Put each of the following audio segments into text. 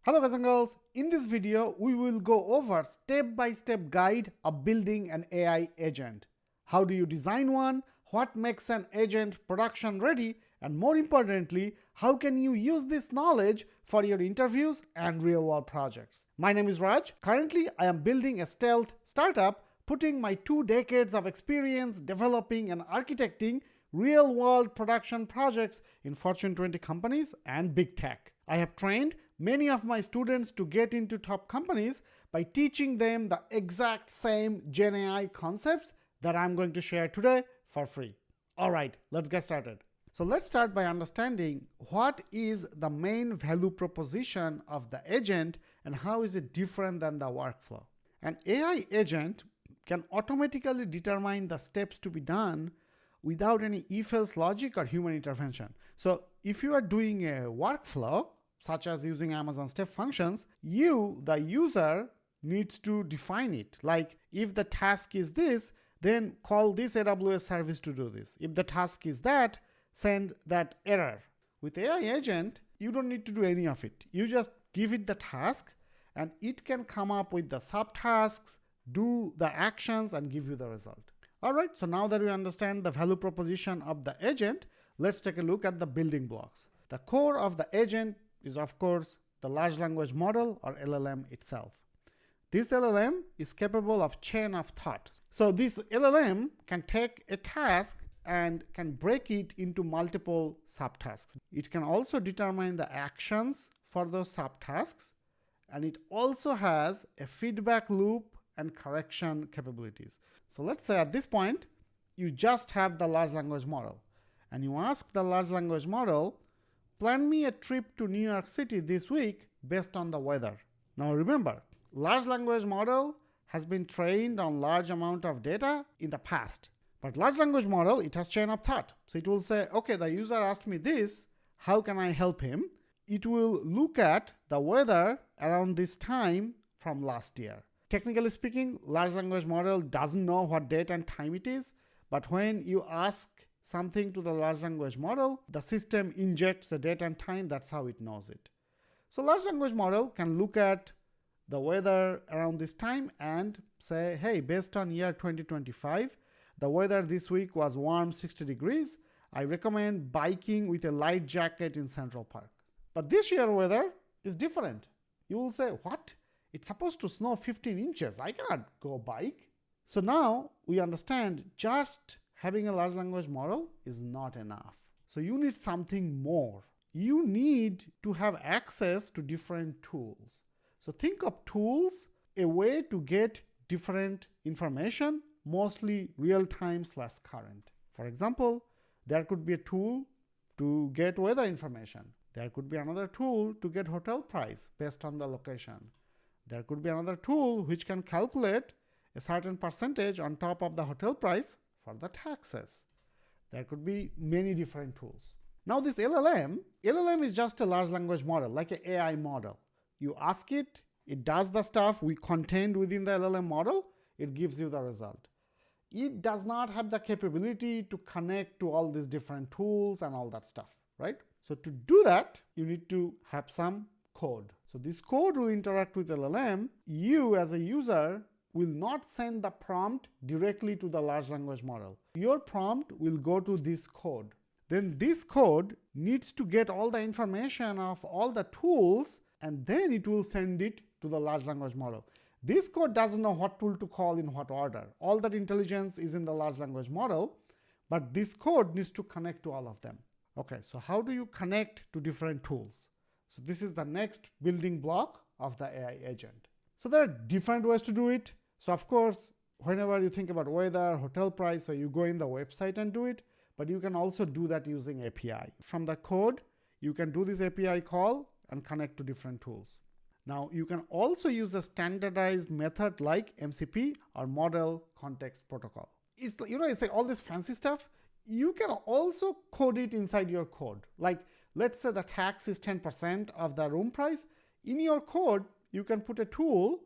Hello guys and girls, in this video we will go over step-by-step guide of building an AI agent. How do you design one, what makes an agent production ready, and more importantly, how can you use this knowledge for your interviews and real-world projects. My name is Raj. Currently I am building a stealth startup, putting my 2 decades of experience developing and architecting real-world production projects in Fortune 20 companies and big tech. I have trained many of my students to get into top companies by teaching them the exact same GenAI concepts that I'm going to share today for free. All right, let's get started. So let's start by understanding what is the main value proposition of the agent and how is it different than the workflow. An AI agent can automatically determine the steps to be done without any if-else logic or human intervention. So if you are doing a workflow, such as using Amazon Step Functions, you, the user, needs to define it. Like if the task is this, then call this AWS service to do this. If the task is that, send that error. With AI agent, you don't need to do any of it. You just give it the task and it can come up with the subtasks, do the actions and give you the result. All right, so now that we understand the value proposition of the agent, let's take a look at the building blocks. The core of the agent is of course the large language model or LLM itself. This LLM is capable of chain of thought. So this LLM can take a task and can break it into multiple subtasks. It can also determine the actions for those subtasks, and it also has a feedback loop and correction capabilities. So let's say at this point, you just have the large language model and you ask the large language model, plan me a trip to New York City this week based on the weather. Now remember, large language model has been trained on large amount of data in the past. But large language model, it has chain of thought. So it will say, okay, the user asked me this, how can I help him? It will look at the weather around this time from last year. Technically speaking, large language model doesn't know what date and time it is, but when you ask something to the large language model, the system injects the date and time, that's how it knows it. So large language model can look at the weather around this time and say, hey, based on year 2025, the weather this week was warm 60 degrees. I recommend biking with a light jacket in Central Park. But this year weather is different. You will say, what? It's supposed to snow 15 inches. I cannot go bike. So now we understand just having a large language model is not enough. So you need something more. You need to have access to different tools. So think of tools, a way to get different information, mostly real-time / current. For example, there could be a tool to get weather information. There could be another tool to get hotel price based on the location. There could be another tool which can calculate a certain percentage on top of the hotel price for the taxes. There could be many different tools. Now this LLM is just a large language model, like an AI model. You ask it, it does the stuff we contained within the LLM model, it gives you the result. It does not have the capability to connect to all these different tools and all that stuff, right? So to do that, you need to have some code. So this code will interact with LLM. You as a user will not send the prompt directly to the large language model. Your prompt will go to this code. Then this code needs to get all the information of all the tools and then it will send it to the large language model. This code doesn't know what tool to call in what order. All that intelligence is in the large language model, but this code needs to connect to all of them. Okay, so how do you connect to different tools? So this is the next building block of the AI agent. So there are different ways to do it. So of course, whenever you think about weather, hotel price, so you go in the website and do it, but you can also do that using API. From the code, you can do this API call and connect to different tools. Now you can also use a standardized method like MCP or Model Context Protocol. It's like all this fancy stuff. You can also code it inside your code. Like let's say the tax is 10% of the room price. In your code, you can put a tool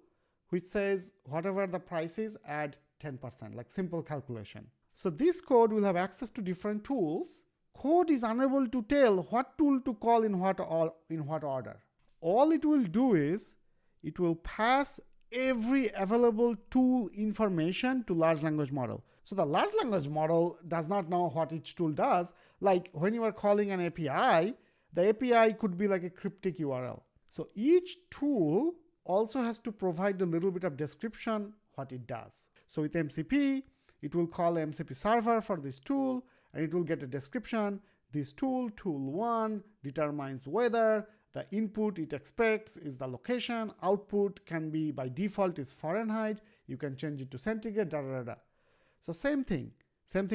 which says whatever the price is, add 10%, like simple calculation. So this code will have access to different tools. Code is unable to tell what tool to call in what order. all it will do is it will pass every available tool information to large language model. So the large language model does not know what each tool does. Like when you are calling an API, the API could be like a cryptic URL. So each tool also has to provide a little bit of description what it does. So with MCP, it will call MCP server for this tool, and it will get a description. This tool, tool 1, determines whether the input it expects is the location, output can be by default is Fahrenheit, you can change it to centigrade, da da da. So same thing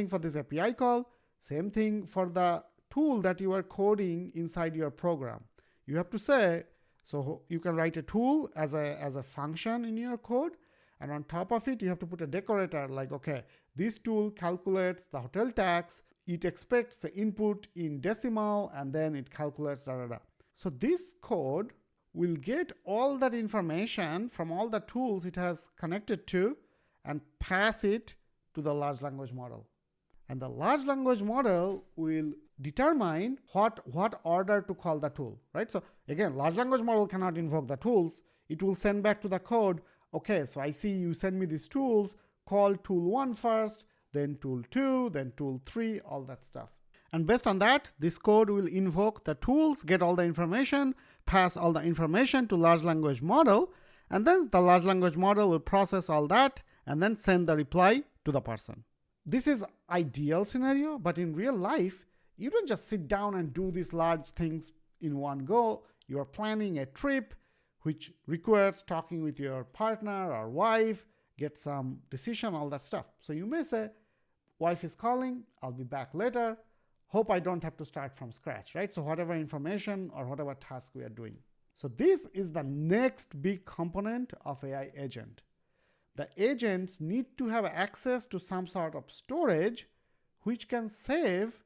for this API call, same thing for the tool that you are coding inside your program. You have to say, so you can write a tool as a function in your code, and on top of it you have to put a decorator like, okay, this tool calculates the hotel tax, it expects the input in decimal, and then it calculates da da da. So this code will get all that information from all the tools it has connected to and pass it to the large language model. And the large language model will determine what order to call the tool, right? So again, large language model cannot invoke the tools. It will send back to the code, okay, so I see you send me these tools, call tool 1 first, then tool 2, then tool 3, all that stuff. And based on that, this code will invoke the tools, get all the information, pass all the information to large language model, and then the large language model will process all that and then send the reply to the person. This is ideal scenario, but in real life, you don't just sit down and do these large things in one go. You are planning a trip which requires talking with your partner or wife, get some decision, all that stuff. So you may say, wife is calling, I'll be back later. Hope I don't have to start from scratch, right? So whatever information or whatever task we are doing. So this is the next big component of AI agent. The agents need to have access to some sort of storage which can save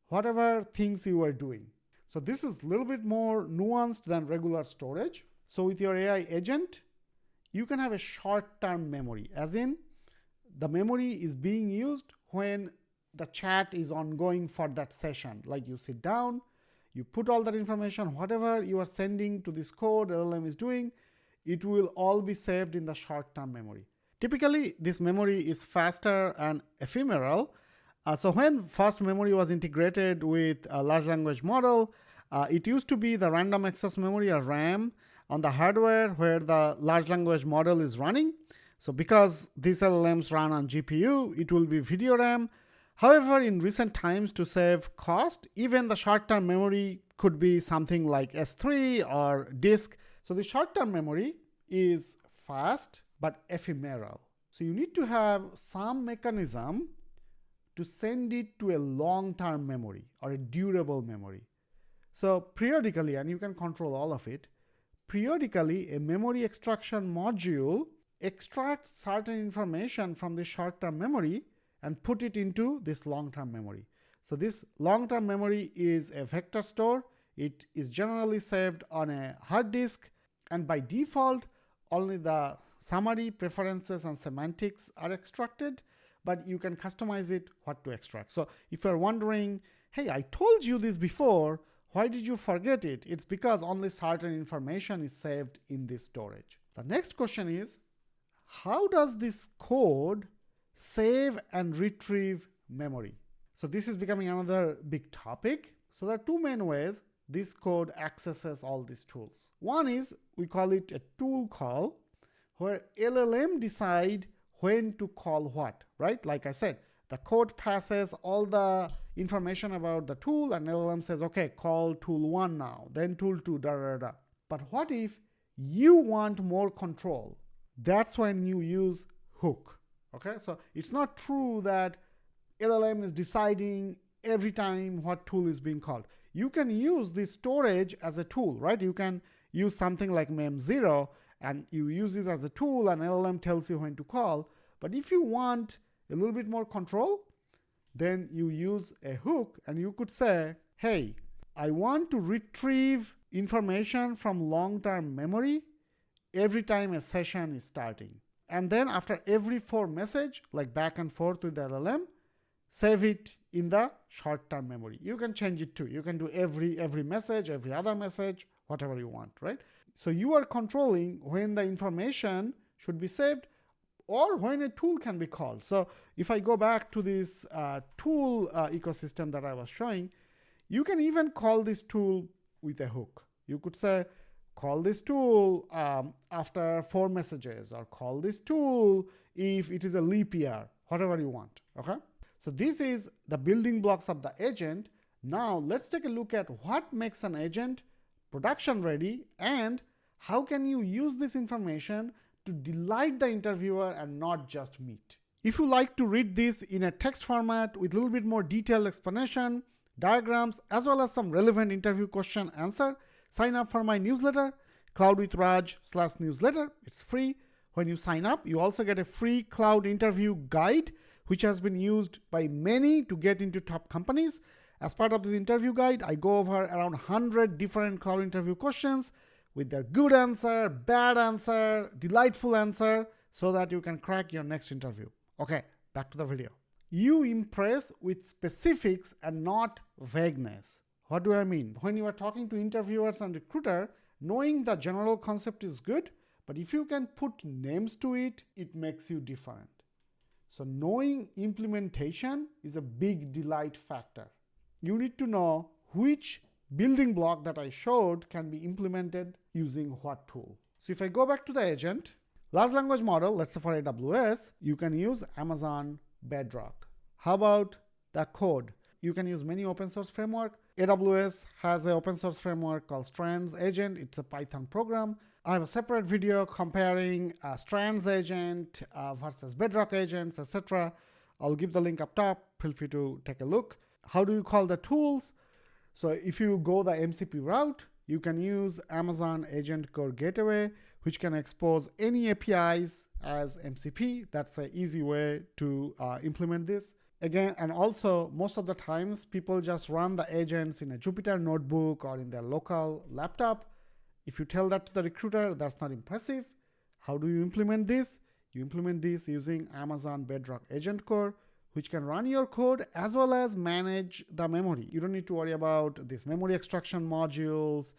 whatever things you are doing. So this is a little bit more nuanced than regular storage. So with your AI agent, you can have a short-term memory, as in the memory is being used when the chat is ongoing for that session. Like you sit down, you put all that information, whatever you are sending to this code LLM is doing, it will all be saved in the short-term memory. Typically, this memory is faster and ephemeral. So when first memory was integrated with a large language model, it used to be the random access memory or RAM on the hardware where the large language model is running. So because these LLMs run on GPU, it will be video RAM. However, in recent times, to save cost, even the short-term memory could be something like S3 or disk. So the short-term memory is fast but ephemeral. So you need to have some mechanism to send it to a long-term memory or a durable memory. So periodically, and you can control all of it, periodically a memory extraction module extracts certain information from the short-term memory and put it into this long-term memory. So this long-term memory is a vector store. It is generally saved on a hard disk, and by default, only the summary, preferences, and semantics are extracted, but you can customize it what to extract. So if you're wondering, hey, I told you this before, why did you forget it? It's because only certain information is saved in this storage. The next question is, how does this code save and retrieve memory? So this is becoming another big topic. So there are two main ways this code accesses all these tools. One is, we call it a tool call, where LLM decide when to call what, right? Like I said, the code passes all the information about the tool and LLM says, okay, call tool 1 now, then tool 2, da da da. But what if you want more control? That's when you use hook, okay? So it's not true that LLM is deciding every time what tool is being called. You can use this storage as a tool, right? You can use something like mem0 and you use it as a tool and LLM tells you when to call. But if you want a little bit more control, then you use a hook and you could say, hey, I want to retrieve information from long-term memory every time a session is starting. And then after every 4 message, like back and forth with the LLM, save it in the short-term memory. You can change it too. You can do every message, every other message, whatever you want, right? So you are controlling when the information should be saved or when a tool can be called. So if I go back to this tool ecosystem that I was showing, you can even call this tool with a hook. You could say, call this tool after 4 messages, or call this tool if it is a leap year, whatever you want, okay? So this is the building blocks of the agent. Now let's take a look at what makes an agent production ready and how can you use this information to delight the interviewer and not just meet. If you like to read this in a text format with a little bit more detailed explanation, diagrams, as well as some relevant interview question answer, sign up for my newsletter, cloudwithraj/newsletter. It's free. When you sign up, you also get a free cloud interview guide, which has been used by many to get into top companies. As part of this interview guide, I go over around 100 different cloud interview questions with their good answer, bad answer, delightful answer, so that you can crack your next interview. Okay, back to the video. You impress with specifics and not vagueness. What do I mean? When you are talking to interviewers and recruiter, knowing the general concept is good, but if you can put names to it, it makes you different. So knowing implementation is a big delight factor. You need to know which building block that I showed can be implemented using what tool. So if I go back to the agent, large language model, let's say for AWS, you can use Amazon Bedrock. How about the code? You can use many open source framework. AWS has an open source framework called Strands Agent. It's a Python program. I have a separate video comparing Strands Agent versus Bedrock agents, etc. I'll give the link up top. Feel free to take a look. How do you call the tools? So if you go the MCP route, you can use Amazon Agent Core Gateway, which can expose any APIs as MCP. That's an easy way to implement this. Again, and also most of the times people just run the agents in a Jupyter notebook or in their local laptop. If you tell that to the recruiter, that's not impressive. How do you implement this? You implement this using Amazon Bedrock Agent Core, which can run your code as well as manage the memory. You don't need to worry about these memory extraction modules,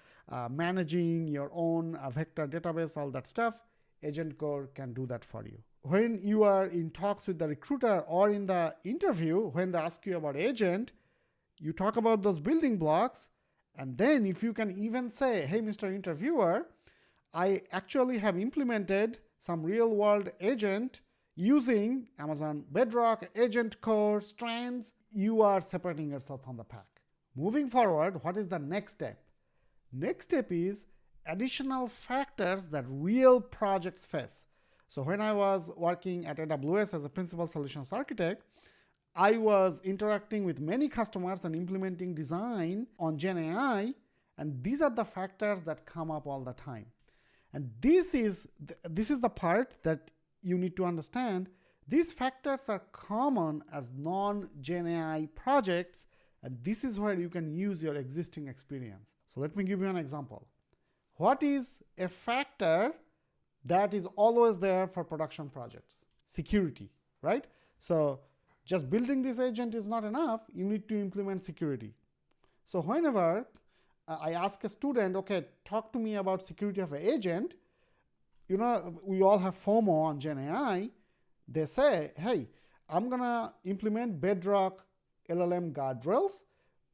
managing your own vector database, all that stuff. Agent Core can do that for you. When you are in talks with the recruiter or in the interview, when they ask you about agent, you talk about those building blocks. And then if you can even say, hey, Mr. Interviewer, I actually have implemented some real world agent using Amazon Bedrock, Agent Core, Strands, you are separating yourself from the pack. Moving forward, what is the next step? Next step is additional factors that real projects face. So when I was working at AWS as a principal solutions architect, I was interacting with many customers and implementing design on GenAI, and these are the factors that come up all the time. And this is the part that you need to understand. These factors are common as non-GenAI projects, and this is where you can use your existing experience. So let me give you an example. What is a factor that is always there for production projects? Security, right? So just building this agent is not enough. You need to implement security. So whenever I ask a student, okay, talk to me about security of an agent, you know, we all have FOMO on GenAI. They say, hey, I'm gonna implement Bedrock LLM guardrails.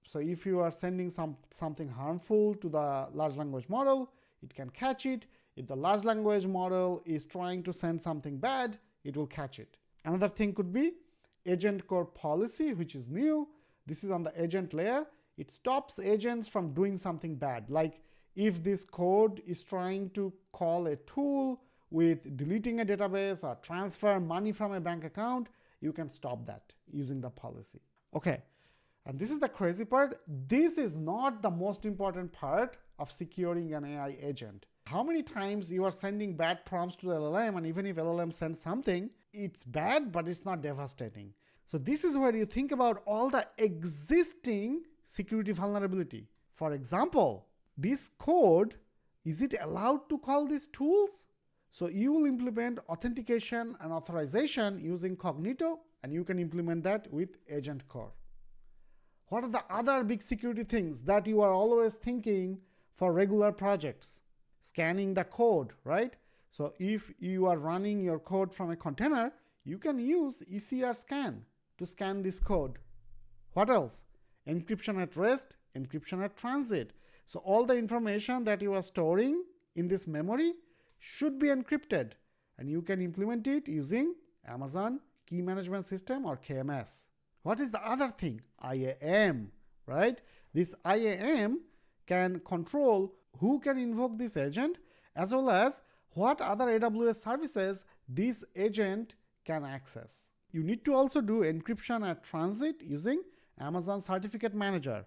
So if you are sending something harmful to the large language model, it can catch it. If the large language model is trying to send something bad, it will catch it. Another thing could be Agent Core policy, which is new. This is on the agent layer. It stops agents from doing something bad. Like if this code is trying to call a tool with deleting a database or transfer money from a bank account, you can stop that using the policy. Okay, and this is the crazy part. This is not the most important part of securing an AI agent. How many times you are sending bad prompts to the LLM, and even if LLM sends something, it's bad, but it's not devastating. So this is where you think about all the existing security vulnerability. For example, this code, is it allowed to call these tools? So you will implement authentication and authorization using Cognito, and you can implement that with Agent Core. What are the other big security things that you are always thinking for regular projects. Scanning the code, right? So if you are running your code from a container, you can use ECR scan to scan this code. What else? Encryption at rest, encryption at transit. So all the information that you are storing in this memory should be encrypted, and you can implement it using Amazon Key Management System or KMS. What is the other thing? IAM, right? This IAM can control who can invoke this agent as well as what other AWS services this agent can access. You need to also do encryption at transit using Amazon Certificate Manager.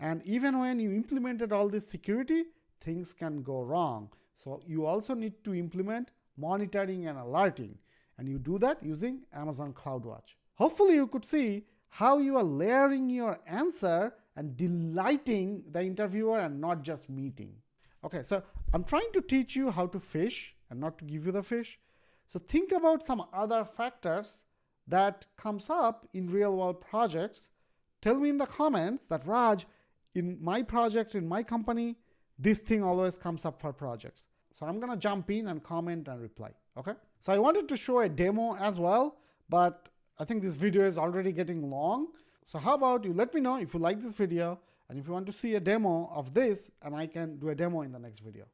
And even when you implemented all this security, things can go wrong. So you also need to implement monitoring and alerting. And you do that using Amazon CloudWatch. Hopefully you could see how you are layering your answer and delighting the interviewer and not just meeting. Okay, so I'm trying to teach you how to fish and not to give you the fish. So think about some other factors that comes up in real world projects. Tell me in the comments that Raj, in my project, in my company, this thing always comes up for projects. So I'm gonna jump in and comment and reply, okay? So I wanted to show a demo as well, but I think this video is already getting long. So how about you let me know if you like this video and if you want to see a demo of this, and I can do a demo in the next video.